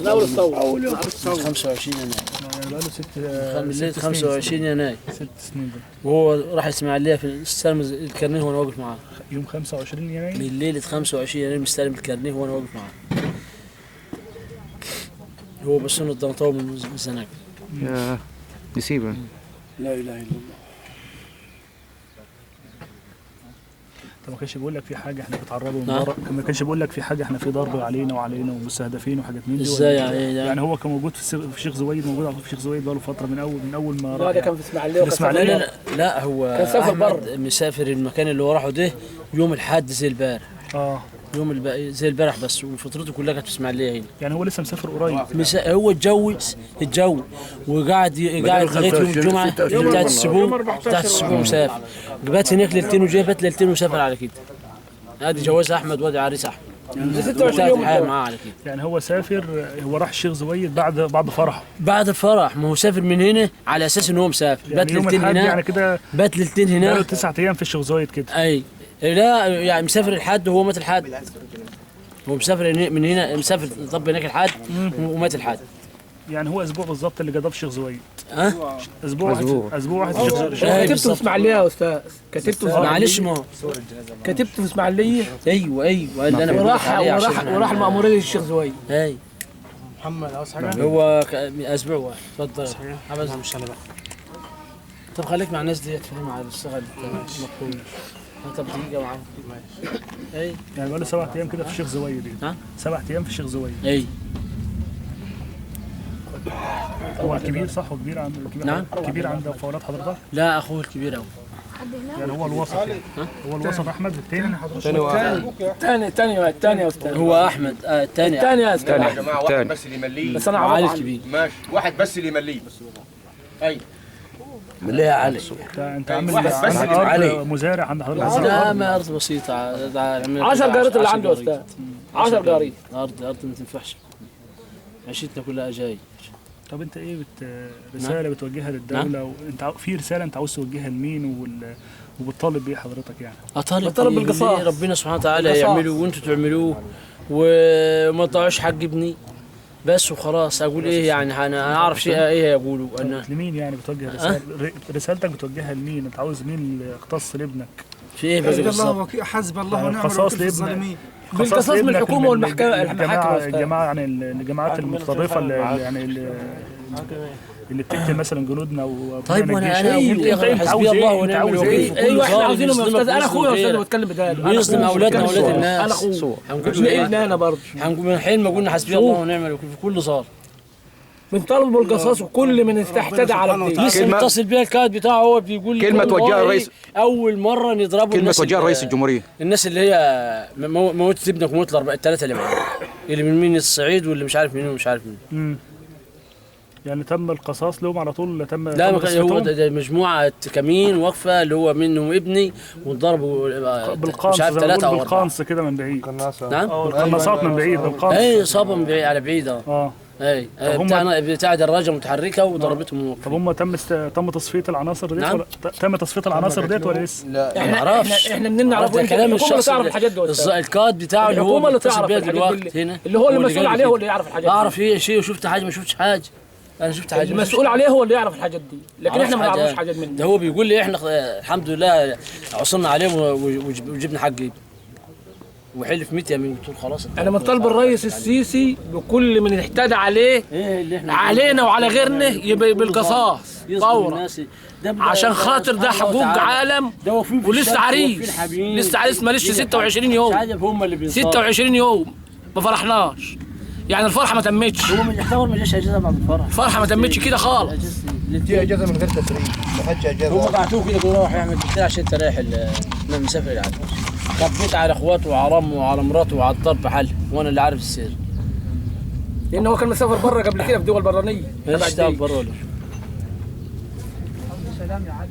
من اول الثوره. 25 يناير. بقاله ليله 25 يناير 6 سنين ده. وهو راح اسماعيليه في استلم الكارنيه وانا واقف معاه. يوم 25 يناير من ليله 25 يناير مستلم الكارنيه وانا واقف معاه. هو بسون الضنطاوي من الزناقه. يا نسيبه. لا اله الا الله. طب ما كانش بيقول لك في حاجه احنا بنتعرضوا من نعم. بره؟ ما كانش بيقول لك في حاجه احنا في ضرب علينا ومستهدفين وحاجات من دي؟ ازاي يعني؟ يعني هو كان موجود في شيخ زويد، موجود على طول في شيخ زويد بقاله فتره من اول ما لا راح ده كان في اسماعيليه. الإسماعيلية؟ لا هو كان سافر احمد بره. مسافر المكان اللي هو راحه ده يوم الحد زي البارح. زي البارح بس، وفترته كلها كانت في اسماعيليه هنا. يعني هو لسه مسافر قريب. هو اتجوز وقاعد لغايه يوم الجمعه بتاعت السبوع مسافر. بات هناك ليلتين وجاي بات ليلتين وسافر على كده. ادي جواز احمد وادي عريس احمد. 26 يوم معاه على كده. يعني هو سافر، هو راح الشيخ زويد بعد فرحه. بعد الفرح، ما هو سافر من هنا على اساس ان هو مسافر. يعني بات يوم ليلتين الحد هنا يعني كده بات ليلتين هنا. بقاله 9 ايام في الشيخ زويد كده. اي لا يعني مسافر الحد وهو مات الحد. هو مسافر من هنا، مسافر طب هناك الحد ومات الحد. يعني هو اسبوع بالظبط اللي قضاه في الشيخ زويد. اسبوع واحد في الشيخ زويد. كتبته في اسماعيليه يا استاذ، كتبته في معلش ما هو كتبته في اسماعيليه. ايوه اللي انا وراح المأموريه الشيخ زويد. اي محمد عاوز حاجه؟ هو اسبوع واحد. اتفضل حبس مش انا بقى. طب خليك مع الناس ديت فاهم على الشغل المطلوب. طب دقيقه معاهم. اي يعني بقاله 7 ايام كده في الشيخ زويد. 7 ايام في الشيخ زويد. اي هو الكبير صح؟ هو كبير عند نعم. كبير عند فورات حضرتك؟ لا اخوه الكبير قوي. يعني هو الوسط يعني. هو الوسط احمد الثاني. الثاني يا استاذ. هو احمد الثاني يا استاذ. يا جماعه واحد بس اللي يمليه. بس انا علي عارف الكبير. ماشي، واحد بس اللي يمليه. اي مليها علي. انت عامل واحد بس اللي أرض مزارع عند حضرتك؟ لا ما ارض بسيطه. 10 قارات اللي عنده يا استاذ. 10 قارات. ارض ما تنفعش. عيشتنا كلها جاي. طب انت ايه رساله بتوجهها للدوله؟ وانت في رساله انت عاوز توجهها لمين وبتطالب بيه حضرتك يعني؟ اطالب بالقصاص. ربنا سبحانه وتعالى يعمله وانتم تعملوه وما تضيعوش حق ابني بس وخلاص. اقول ايه يعني؟ انا اعرف شيء ايه يقولوا انا لمين يعني بتوجه رسالتك بتوجهها لمين؟ انت عاوز مين اللي يختص لابنك؟ في ايه بقى بالظبط؟ حسب الله ونعم الوكيل في الظالمين. بالقصاص من الحكومه والمحكمه. الجماعه يعني الجماعات المتطرفه اللي بتقتل مثلا جنودنا طيب وانا اقول ايه؟ حسبي الله ونعم الوكيل. ايوه احنا عاوزينهم يا استاذ. انا اخويا يا استاذ بتكلم بجد. بيظلم اولادنا واولاد الناس. انا اخوه. انا برضه من حين ما قلنا حسبي الله ونعم الوكيل في كل صار بنطالب بالقصاص وكل من استحتدى على الدين. لسه متصل بيا الكاتب بتاعه هو بيقول لي كلمة توجهها الرئيس. اول مره نضربه. كلمة توجهها رئيس الجمهورية. الناس اللي هي موتت ابنك وموت الثلاثه اللي معاه، اللي من الصعيد واللي مش عارف مين ومش عارف مين. يعني تم القصاص لهم على طول؟ لا ما كان هو ده مجموعه كمين واقفه اللي هو منهم ابني وضربوا بالقانص. مش عارف 3 أو 4 بالقانص كده من بعيد. نعم القناصات من بعيد بالقانص. اي اصابه من بعيد على بعيد. اي بتاع دراجه متحركه وضربتهم من طب هم تم تصفيه العناصر ديت؟ نعم. ولا تم تصفيه العناصر ديت ولا لسه؟ لا ما اعرفش. احنا منين نعرف؟ كلام الشخص تعرف الحاجات دي. الكاد بتاعه اللي هو بيتصل بيها دلوقتي هنا اللي هو المسؤول عليه هو اللي يعرف الحاجات دي. اعرف ايه شيء وشفت حاجه ما شفتش حاجه. انا شفت حاجه المسؤول عليه هو اللي يعرف الحاجات دي، لكن احنا ما نعرفش حاجات منه. ده هو بيقول لي احنا الحمد لله عصرنا عليه وجبنا حق وحلف 100 يمين. قلت له خلاص انا بنطالب الرئيس السيسي بكل من اهتدى عليه علينا وعلى غيرنا يبقى بالقصاص فورا، عشان خاطر ده حقوق عالم ولسه عريس. لسه عريس ماليش 26 يوم. 26 يوم ما فرحناش يعني. الفرحه ما تمتش. هو يعتبر ما جاش اجازه بعد الفرح. الفرحه ما تمتش كده خالص. دي اجازه من غير تسريب. ما خدش اجازه. هم بعتوه كده بيقولوا روح يعمل كده عشان انت رايح مسافر يعني. خبيت على اخواته وعلى امه وعلى مراته وعلى الضرب حل وانا اللي عارف السر. لان هو كان مسافر بره قبل كده في دول برانيه. ايش بره ولا؟ سلام يا علي.